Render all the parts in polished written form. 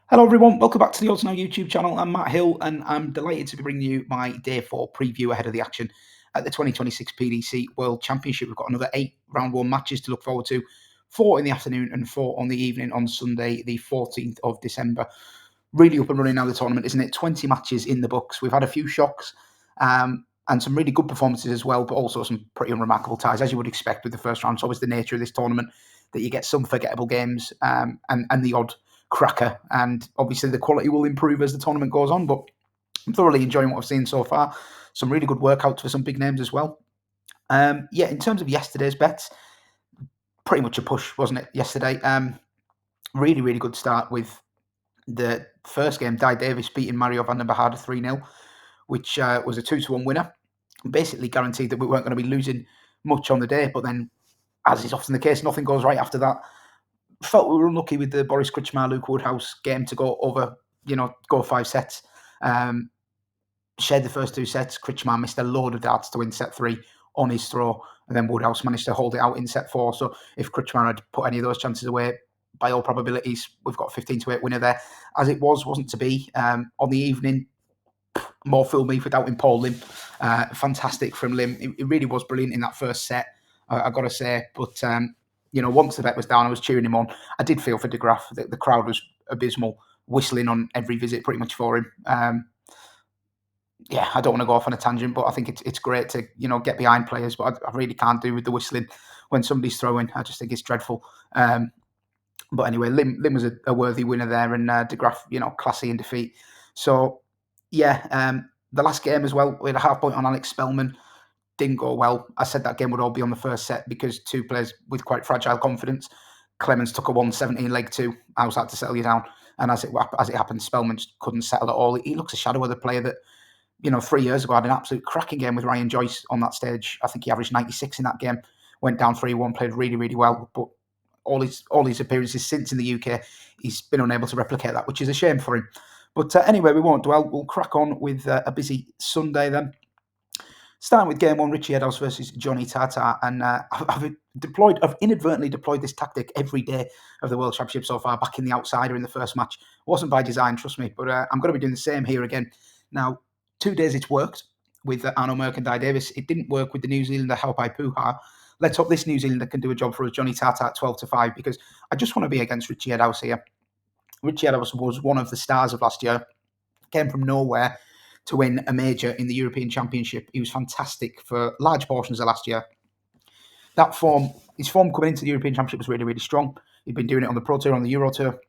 Hello everyone, welcome back to the Odds Now YouTube channel. I'm Matt Hill and I'm delighted to be bringing you my Day 4 preview ahead of the action at the 2026 PDC World Championship. We've got another 8 round 1 matches to look forward to, 4 in the afternoon and 4 on the evening on Sunday the 14th of December. Really up and running now, the tournament, isn't it? 20 matches in the books. We've had a few shocks and some really good performances as well, but also some pretty unremarkable ties, as you would expect with the first round. It's always the nature of this tournament that you get some forgettable games and the odd cracker, and obviously the quality will improve as the tournament goes on, but I'm thoroughly enjoying what I've seen so far. Some really good workouts for some big names as well. In terms of yesterday's bets, pretty much a push, wasn't it, yesterday? Really good start with the first game, Di Davis beating Mario Vandenberg 3-0, which was a 2-1 winner. Basically guaranteed that we weren't going to be losing much on the day, but then, as is often the case, nothing goes right after that. Felt we were unlucky with the Boris Kritchmar, Luke Woodhouse game to go over, go 5 sets. Shared the first 2 sets. Kritchmar missed a load of darts to win set 3 on his throw, and then Woodhouse managed to hold it out in set 4. So if Kritchmar had put any of those chances away, by all probabilities, we've got a 15-8 winner there. As it wasn't to be. On the evening, more fool me for doubting Paul Lim. Fantastic from Lim. It really was brilliant in that first set, I've got to say. But once the bet was down, I was cheering him on. I did feel for De Graaf. The crowd was abysmal, whistling on every visit pretty much for him. I don't want to go off on a tangent, but I think it's great to get behind players, but I really can't do with the whistling when somebody's throwing. I just think it's dreadful. But anyway, Lim was a worthy winner there, and De Graaf, classy in defeat. So the last game as well, we had a half point on Alex Spellman. Didn't go well. I said that game would all be on the first set because 2 players with quite fragile confidence. Clemens took a 170 in leg 2. I was had to settle you down. And as it happened, Spellman just couldn't settle at all. He looks a shadow of the player that, 3 years ago had an absolute cracking game with Ryan Joyce on that stage. I think he averaged 96 in that game. Went down 3-1, played really well. But all his appearances since in the UK, he's been unable to replicate that, which is a shame for him. But anyway, we won't dwell. We'll crack on with a busy Sunday then. Starting with game 1, Ritchie Edhouse versus Jonny Tata, and I've inadvertently deployed this tactic every day of the World Championship so far, backing the outsider in the first match. It wasn't by design, trust me, but I'm going to be doing the same here again. Now, 2 days it's worked with Arno Merck and Di Davis. It didn't work with the New Zealander Halpai Puha. Let's hope this New Zealander can do a job for us, Jonny Tata at 12-5, because I just want to be against Ritchie Edhouse here. Ritchie Edhouse was one of the stars of last year, came from nowhere to win a major in the European Championship. He was fantastic for large portions of last year. His form coming into the European Championship was really strong. He'd been doing it on the Pro Tour, on the Euro Tour.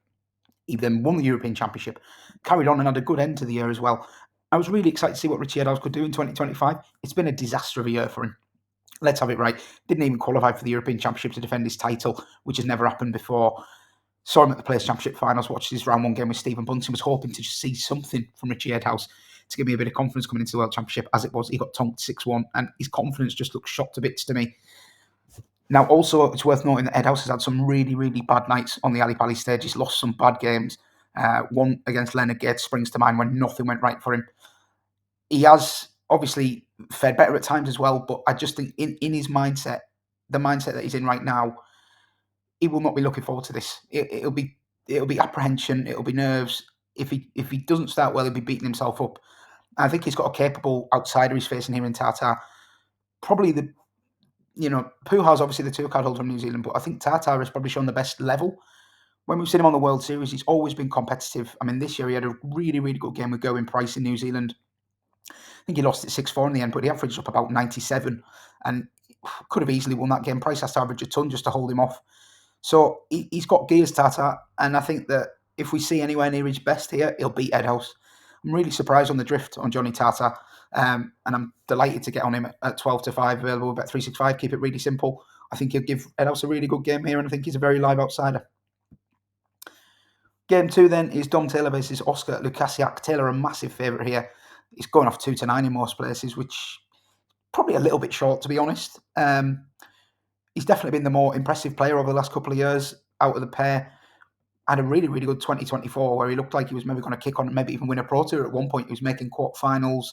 He then won the European Championship, carried on and had a good end to the year as well. I was really excited to see what Ritchie Edhouse could do in 2025. It's been a disaster of a year for him. Let's have it right. Didn't even qualify for the European Championship to defend his title, which has never happened before. Saw him at the Plaisier Championship finals, watched his round 1 game with Stephen Bunting, was hoping to just see something from Ritchie Edhouse to give me a bit of confidence coming into the World Championship. As it was, he got tonked 6-1, and his confidence just looked shot to bits to me. Now, also, it's worth noting that Edhouse has had some really bad nights on the Ali Pali stage. He's lost some bad games. One against Leonard Gates springs to mind when nothing went right for him. He has obviously fared better at times as well, but I just think in his mindset, the mindset that he's in right now, he will not be looking forward to this. It'll be apprehension, it'll be nerves. If he doesn't start well, he'll be beating himself up. I think he's got a capable outsider he's facing here in Tata. Probably Puha's obviously the 2-card holder from New Zealand, but I think Tata has probably shown the best level. When we've seen him on the World Series, he's always been competitive. I mean, this year he had a really good game with Gerwyn Price in New Zealand. I think he lost it 6-4 in the end, but he averaged up about 97 and could have easily won that game. Price has to average a ton just to hold him off. So he's got gears, Tata, and I think that if we see anywhere near his best here, he'll beat Edhouse. I'm really surprised on the drift on Jonny Tata, and I'm delighted to get on him at 12-5, available with Bet365. Keep it really simple. I think he'll give Edhouse a really good game here, and I think he's a very live outsider. Game 2 then is Dom Taylor versus Oskar Lukasiak. Taylor a massive favourite here. He's going off 2-9 in most places, which probably a little bit short, to be honest. He's definitely been the more impressive player over the last couple of years out of the pair. Had a really good 2024 where he looked like he was maybe going to kick on and maybe even win a Pro Tour at one point. He was making quarterfinals,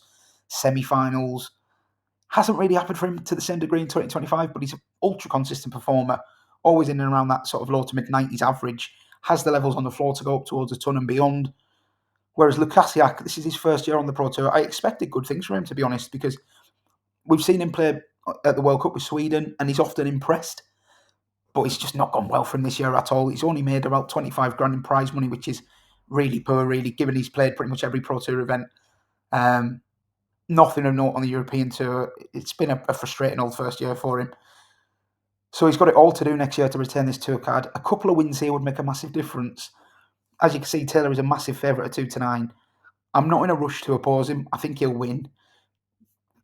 semi-finals. Hasn't really happened for him to the same degree in 2025, but he's an ultra consistent performer, always in and around that sort of low to mid-90s average. has the levels on the floor to go up towards a ton and beyond. Whereas Lukasiak, this is his first year on the Pro Tour. I expected good things from him, to be honest, because we've seen him play at the World Cup with Sweden, and he's often impressed. But it's just not gone well for him this year at all. He's only made about 25 grand in prize money, which is really poor, really, given he's played pretty much every Pro Tour event. Nothing of note on the European Tour. It's been a frustrating old first year for him. So he's got it all to do next year to retain this tour card. A couple of wins here would make a massive difference. As you can see, Taylor is a massive favourite at 2-9. I'm not in a rush to oppose him. I think he'll win.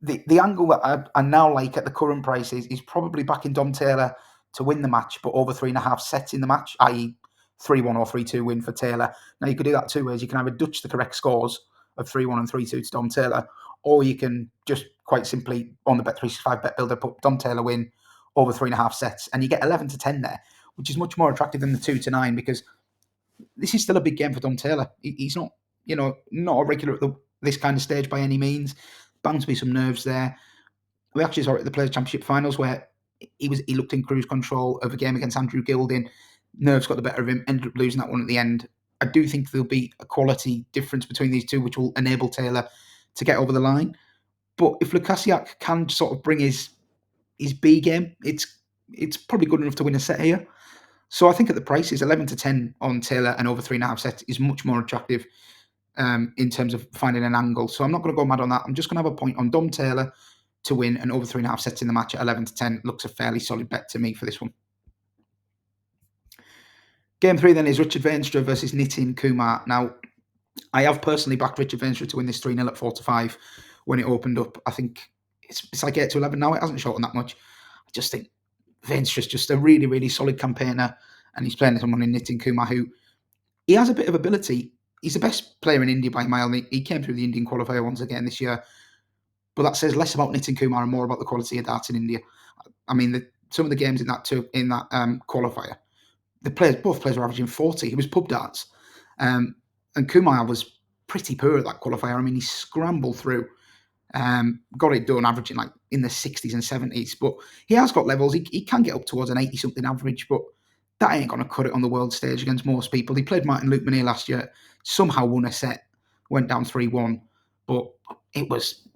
The angle that I now like at the current prices is probably backing Dom Taylor to win the match, but over 3.5 sets in the match, i.e. 3-1 or 3-2 win for Taylor. Now, you could do that two ways. You can either dutch the correct scores of 3-1 and 3-2 to Dom Taylor, or you can just quite simply, on the Bet365 Bet Builder, put Dom Taylor win over 3.5 sets, and you get 11-10 there, which is much more attractive than the 2-9, because this is still a big game for Dom Taylor. He's not, not a regular at this kind of stage by any means. Bound to be some nerves there. We actually saw it at the Players Championship finals where he looked in cruise control of a game against Andrew Gilding. Nerves got the better of him, ended up losing that one at the end. I do think there'll be a quality difference between these two, which will enable Taylor to get over the line. But if Lukasiak can sort of bring his B game, it's probably good enough to win a set here. So I think at the prices, 11-10 on Taylor and over 3.5 sets is much more attractive in terms of finding an angle. So I'm not going to go mad on that. I'm just going to have a point on Dom Taylor to win and over 3.5 sets in the match at 11-10. Looks a fairly solid bet to me for this one. Game 3 then is Richard Veenstra versus Nitin Kumar. Now, I have personally backed Richard Veenstra to win this 3-0 at 4-5 when it opened up. I think it's like 8-11 now. It hasn't shortened that much. I just think Veenstra's just a really, really solid campaigner, and he's playing someone in Nitin Kumar who he has a bit of ability. He's the best player in India by a mile. He came through the Indian qualifier once again this year. But that says less about Nitin Kumar and more about the quality of darts in India. I mean, some of the games in that qualifier, both players were averaging 40. It was pub darts. And Kumar was pretty poor at that qualifier. I mean, he scrambled through, got it done, averaging like in the 60s and 70s. But he has got levels. He can get up towards an 80-something average, but that ain't going to cut it on the world stage against most people. He played Martin Luke Monier last year, somehow won a set, went down 3-1. But it was,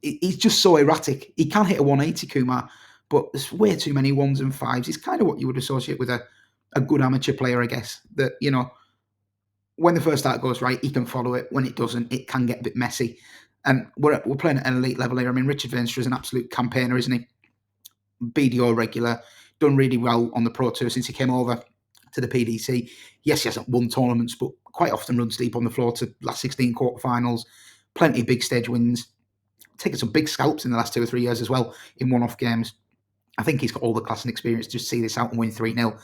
he's just so erratic. He can hit a 180, Kumar, but there's way too many 1s and 5s. It's kind of what you would associate with a good amateur player, I guess. That, when the first start goes right, he can follow it. When it doesn't, it can get a bit messy. And we're playing at an elite level here. I mean, Richard Veenstra is an absolute campaigner, isn't he? BDO regular, done really well on the Pro Tour since he came over to the PDC. Yes, he hasn't won tournaments, but quite often runs deep on the floor to last 16 quarterfinals. Plenty of big stage wins. Taken some big scalps in the last 2 or 3 years as well in one-off games. I think he's got all the class and experience to just see this out and win 3-0.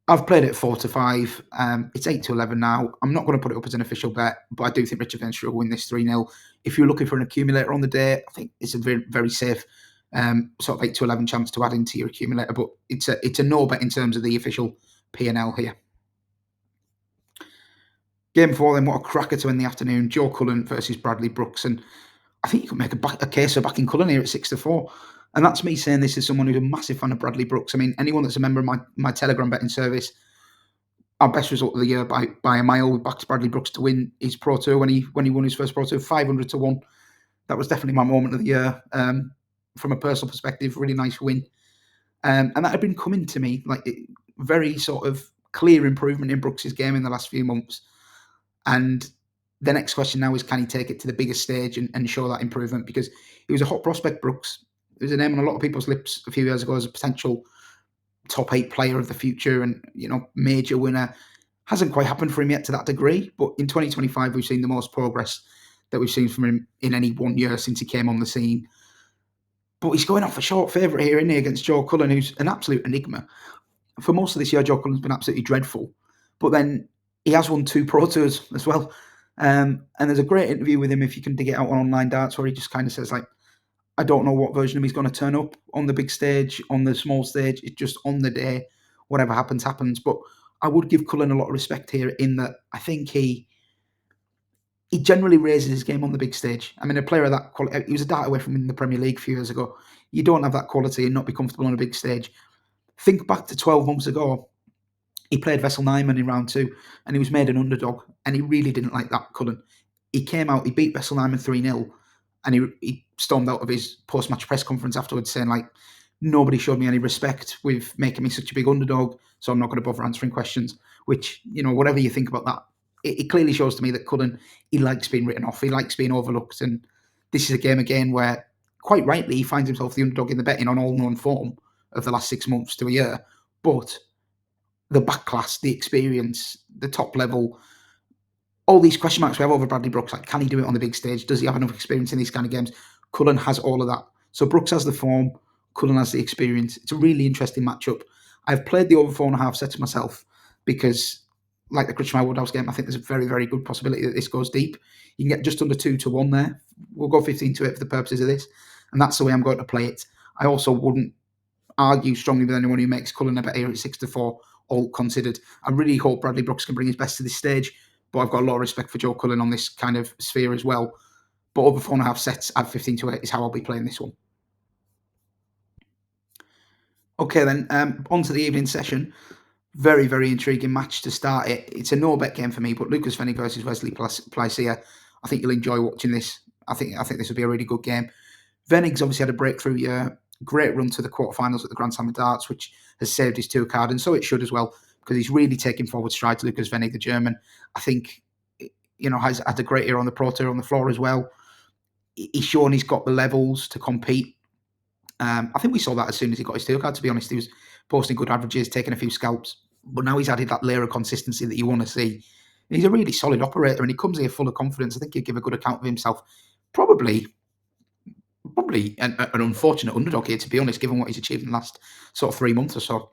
I've played it 4-5. It's 8-11 now. I'm not going to put it up as an official bet, but I do think Richard Veenstra will win this 3-0. If you're looking for an accumulator on the day, I think it's a very, very safe sort of 8-11 chance to add into your accumulator, but it's a no bet in terms of the official P&L here. Game 4 then, what a cracker to end the afternoon. Joe Cullen versus Bradley Brooks, and I think you can make a case for backing Cullen here at 6-4. And that's me saying this as someone who's a massive fan of Bradley Brooks. I mean, anyone that's a member of my Telegram betting service, our best result of the year by a mile, we backed Bradley Brooks to win his Pro Tour when he won his first Pro Tour, 500-1. That was definitely my moment of the year. From a personal perspective, really nice win. And that had been coming to me, like very sort of clear improvement in Brooks' game in the last few months. And the next question now is, can he take it to the biggest stage and show that improvement? Because he was a hot prospect, Brooks. It was a name on a lot of people's lips a few years ago as a potential top 8 player of the future and, major winner. Hasn't quite happened for him yet to that degree. But in 2025, we've seen the most progress that we've seen from him in any 1 year since he came on the scene. But he's going off a short favourite here, isn't he, against Joe Cullen, who's an absolute enigma. For most of this year, Joe Cullen's been absolutely dreadful. But then he has won 2 Pro Tours as well. And there's a great interview with him, if you can dig it out on Online Darts, where he just kind of says, like, I don't know what version of he's going to turn up on the big stage, on the small stage. It's just on the day. Whatever happens, happens. But I would give Cullen a lot of respect here in that I think he generally raises his game on the big stage. I mean, a player of that quality, he was a dart away from in the Premier League a few years ago. You don't have that quality and not be comfortable on a big stage. Think back to 12 months ago. He played Vessel Nyman in round 2, and he was made an underdog, and he really didn't like that, Cullen. He came out, he beat Vessel Nyman 3-0, and he stormed out of his post-match press conference afterwards saying, like, nobody showed me any respect with making me such a big underdog, so I'm not going to bother answering questions, which, whatever you think about that, it clearly shows to me that Cullen, he likes being written off, he likes being overlooked, and this is a game again where, quite rightly, he finds himself the underdog in the betting on all known form of the last 6 months to a year, but the back class, the experience, the top level, all these question marks we have over Bradley Brooks, like, can he do it on the big stage? Does he have enough experience in these kind of games? Cullen has all of that. So Brooks has the form, Cullen has the experience. It's a really interesting matchup. I've played the over 4.5 sets myself because, like the Critchmire Woodhouse game, I think there's a very, very good possibility that this goes deep. You can get just under 2-1 there. We'll go 15-8 for the purposes of this, and that's the way I'm going to play it. I also wouldn't argue strongly with anyone who makes Cullen a bet here at 6-4, all considered. I really hope Bradley Brooks can bring his best to this stage, but I've got a lot of respect for Joe Cullen on this kind of sphere as well. But over 4.5 sets at 15-8 is how I'll be playing this one. Okay, then on to the evening session. Very, very intriguing match to start it. It's a no-bet game for me, but Lucas Venig versus Wesley Plaisier. I think you'll enjoy watching this. I think this will be a really good game. Venig's obviously had a breakthrough year. Great run to the quarterfinals at the Grand Slam of Darts, which has saved his tour card, and so it should as well, because he's really taken forward strides. Lucas Venig, the German, I think, has had a great year on the Pro Tour on the floor as well. He's shown he's got the levels to compete. I think we saw that as soon as he got his tour card, to be honest. He was posting good averages, taking a few scalps, but now he's added that layer of consistency that you want to see. And he's a really solid operator, and he comes here full of confidence. I think he'll give a good account of himself. Probably an unfortunate underdog here, to be honest, given what he's achieved in the last sort of 3 months or so.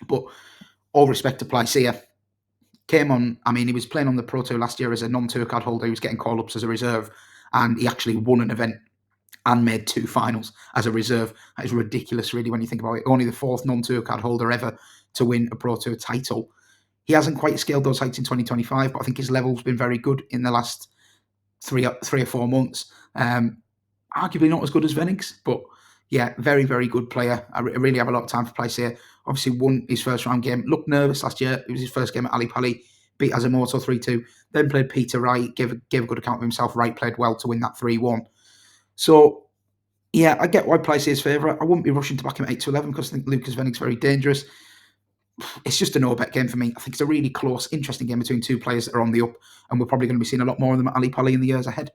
But all respect to Plaisier. Came on, he was playing on the Pro Tour last year as a non-tour card holder. He was getting call-ups as a reserve, and he actually won an event and made 2 finals as a reserve. That is ridiculous, really, when you think about it. Only the 4th non-tour card holder ever to win a Pro Tour title. He hasn't quite scaled those heights in 2025, but I think his level's been very good in the last 3 or 4 months. Arguably not as good as Venig's, but yeah, very, very good player. I really have a lot of time for Plaisier. Obviously won his first round game. Looked nervous last year. It was his first game at Ali Pali. Beat Asamoto 3-2. Then played Peter Wright. Gave a good account of himself. Wright played well to win that 3-1. So, yeah, I get why Plaisier's favourite. I wouldn't be rushing to back him at 8-11 because I think Lucas Venig's very dangerous. It's just a no-bet game for me. I think it's a really close, interesting game between 2 players that are on the up, and we're probably going to be seeing a lot more of them at Ali Pali in the years ahead.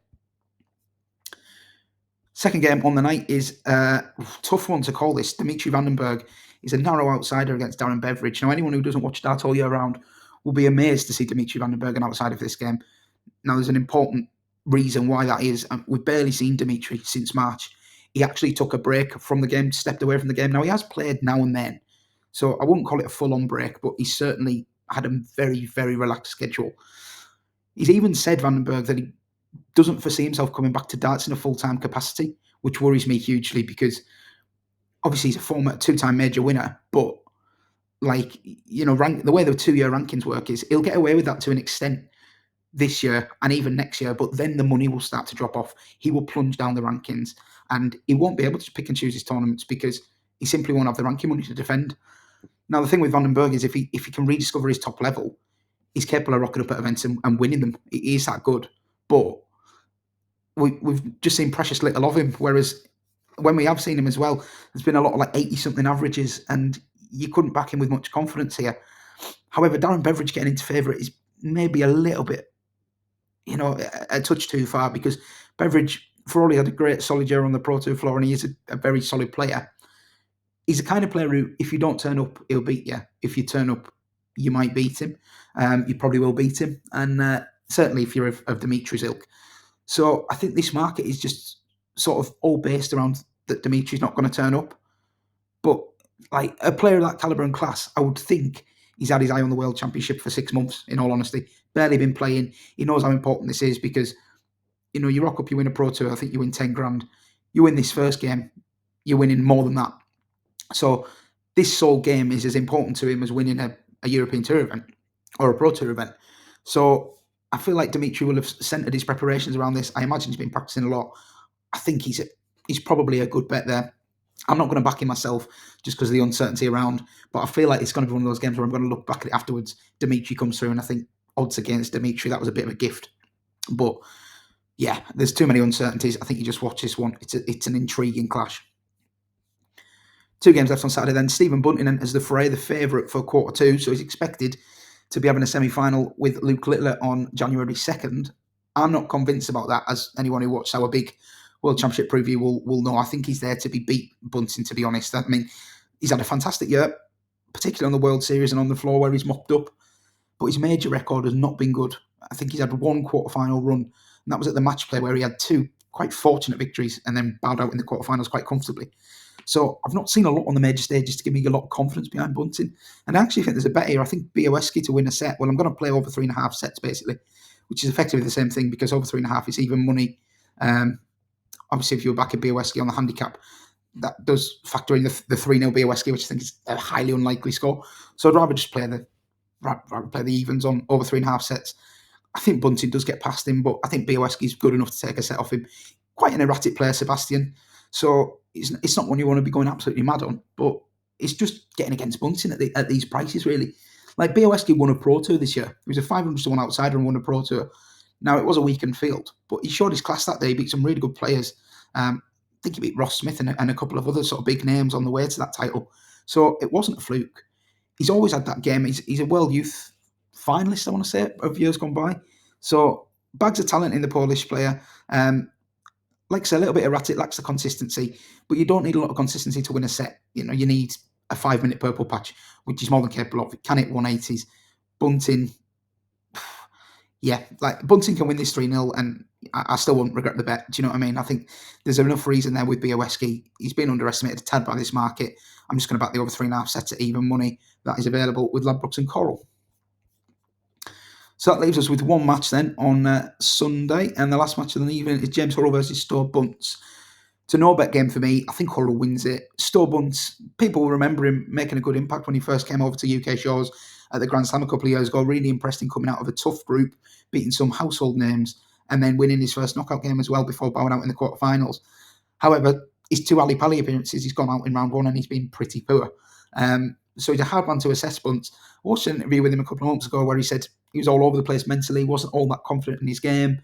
Second game on the night is a tough one to call this. Dimitri Vandenberg is a narrow outsider against Darren Beveridge. Now, anyone who doesn't watch Dart all year round will be amazed to see Dimitri Vandenberg an outsider for this game. Now, there's an important reason why that is. We've barely seen Dimitri since March. He actually took a break from the game, stepped away from the game. Now, he has played now and then, so I wouldn't call it a full-on break, but he certainly had a very, very relaxed schedule. He's even said, Vandenberg, that he doesn't foresee himself coming back to darts in a full-time capacity, which worries me hugely because obviously he's a former 2-time major winner, but the way the 2-year rankings work is he'll get away with that to an extent this year and even next year, but then the money will start to drop off. He will plunge down the rankings and he won't be able to pick and choose his tournaments because he simply won't have the ranking money to defend. Now, the thing with Vandenberg is if he can rediscover his top level, he's capable of rocking up at events and winning them. He is that good. But we've just seen precious little of him, whereas when we have seen him as well, there's been a lot of 80-something averages, and you couldn't back him with much confidence here. However, Darren Beveridge getting into favourite is maybe a little bit, a touch too far, because Beveridge, for all he had a great solid year on the Pro Tour floor, and he is a very solid player, he's the kind of player who, if you don't turn up, he'll beat you. If you turn up, you might beat him. You probably will beat him, and certainly if you're of Dimitri's ilk. So I think this market is just sort of all based around that Dimitri's not going to turn up. But like a player of that calibre and class, I would think he's had his eye on the World Championship for 6 months, in all honesty. Barely been playing. He knows how important this is because, you rock up, you win a Pro Tour, I think you win 10 grand. You win this first game, you're winning more than that. So this sole game is as important to him as winning a European Tour event or a Pro Tour event. So I feel like Dimitri will have centred his preparations around this. I imagine he's been practicing a lot. I think he's probably a good bet there. I'm not going to back him myself just because of the uncertainty around, but I feel like it's going to be one of those games where I'm going to look back at it afterwards. Dimitri comes through, and I think odds against Dimitri, that was a bit of a gift. But yeah, there's too many uncertainties. I think you just watch this one. It's an intriguing clash. 2 games left on Saturday then. Stephen Bunting enters the fray, the favourite for quarter 2, so he's expected to be having a semi-final with Luke Littler on January 2nd. I'm not convinced about that, as anyone who watched our big World Championship preview will know. I think he's there to be beat Bunting, to be honest. I mean, he's had a fantastic year, particularly on the World Series and on the floor where he's mopped up, but his major record has not been good. I think he's had 1 quarter-final run, and that was at the match play where he had 2 quite fortunate victories and then bowed out in the quarterfinals quite comfortably. So I've not seen a lot on the major stages to give me a lot of confidence behind Bunting. And I actually think there's a bet here. I think Bialecki to win a set. Well, I'm going to play over 3.5 sets, basically, which is effectively the same thing because over 3.5 is even money. Obviously, if you were back at Bialecki on the handicap, that does factor in the 3-0 Bialecki, which I think is a highly unlikely score. So I'd rather just play the evens on over 3.5 sets. I think Bunting does get past him, but I think Bialecki's good enough to take a set off him. Quite an erratic player, Sebastien. So it's not one you want to be going absolutely mad on, but it's just getting against Bunting at these prices, really. Like Bialecki won a Pro Tour this year. He was a 500-1 outsider and won a Pro Tour. Now, it was a weakened field, but he showed his class that day. He beat some really good players. I think he beat Ross Smith and a couple of other sort of big names on the way to that title. So it wasn't a fluke. He's always had that game. He's a World Youth finalist, I want to say, of years gone by. So bags of talent in the Polish player. Like I say, a little bit erratic, lacks the consistency, but you don't need a lot of consistency to win a set. You know, you need a 5-minute purple patch, which is more than capable of. It can hit 180s. Bunting, yeah, like Bunting can win this 3-0, and I still won't regret the bet. Do you know what I mean? I think there's enough reason there with Bialecki. He's been underestimated a tad by this market. I'm just going to back the over 3.5 sets at even money that is available with Ladbrokes and Coral. So that leaves us with 1 match then on Sunday, and the last match of the evening is James Hurrell versus Sto Buntz. It's a no-bet game for me. I think Hurrell wins it. Sto Buntz, people will remember him making a good impact when he first came over to UK shores at the Grand Slam a couple of years ago. Really impressed him coming out of a tough group, beating some household names, and then winning his first knockout game as well before bowing out in the quarterfinals. However, his 2 Ali Pali appearances, he's gone out in round 1 and he's been pretty poor. So he's a hard one to assess, Buntz. I watched an interview with him a couple of months ago where he said he was all over the place mentally, wasn't all that confident in his game,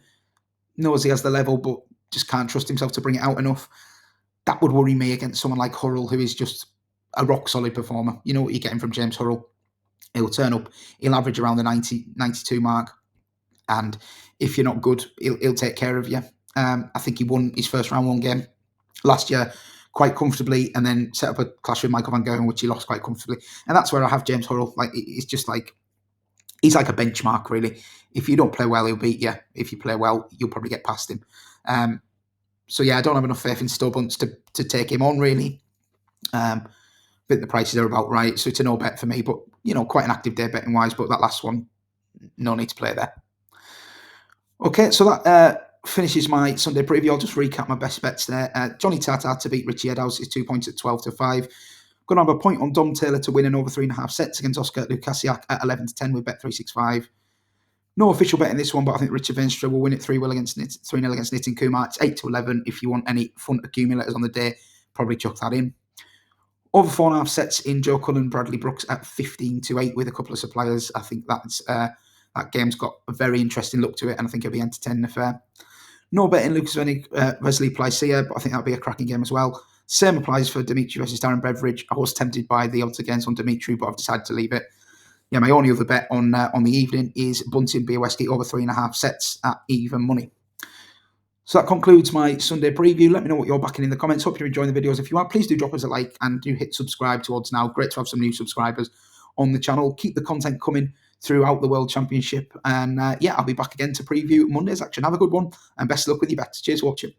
knows he has the level, but just can't trust himself to bring it out enough. That would worry me against someone like Hurrell, who is just a rock-solid performer. You know what you're getting from James Hurrell. He'll turn up, he'll average around the 90, 92 mark, and if you're not good, he'll take care of you. I think he won his first round 1 game last year quite comfortably, and then set up a clash with Michael van Gerwen, which he lost quite comfortably. And that's where I have James Hurrell. Like, it's just like, he's like a benchmark, really. If you don't play well, he'll beat you. If you play well, you'll probably get past him. So yeah, I don't have enough faith in Sto Buntz to take him on, really. I think the prices are about right, so it's a no bet for me. But, you know, quite an active day betting wise. But that last one, no need to play there. Okay, so that finishes my Sunday preview. I'll just recap my best bets there. Jonny Tata to beat Ritchie Edhouse is 2 points at 12-5. Going to have a point on Dom Taylor to win an over 3.5 sets against Oskar Lukasiak at 11-10 with Bet365. No official bet in this one, but I think Richard Veenstra will win it 3-0 against Nitin Kumar. It's 8-11. If you want any fun accumulators on the day, probably chuck that in. Over 4.5 sets in Joe Cullen, Bradley Brooks at 15-8 with a couple of suppliers. I think that's that game's got a very interesting look to it, and I think it'll be entertaining affair. No bet in Lucas Wenig versus Plaisier, but I think that'll be a cracking game as well. Same applies for Dimitri versus Darren Beverage. I was tempted by the odds against on Dimitri, but I've decided to leave it. Yeah, my only other bet on the evening is Bunting Bialecki over 3.5 sets at even money. So that concludes my Sunday preview. Let me know what you're backing in the comments. Hope you're enjoying the videos. If you are, please do drop us a like and do hit subscribe to Odds Now. Great to have some new subscribers on the channel. Keep the content coming throughout the World Championship. And yeah, I'll be back again to preview Monday's action. Have a good one and best of luck with your bets. Cheers for watching.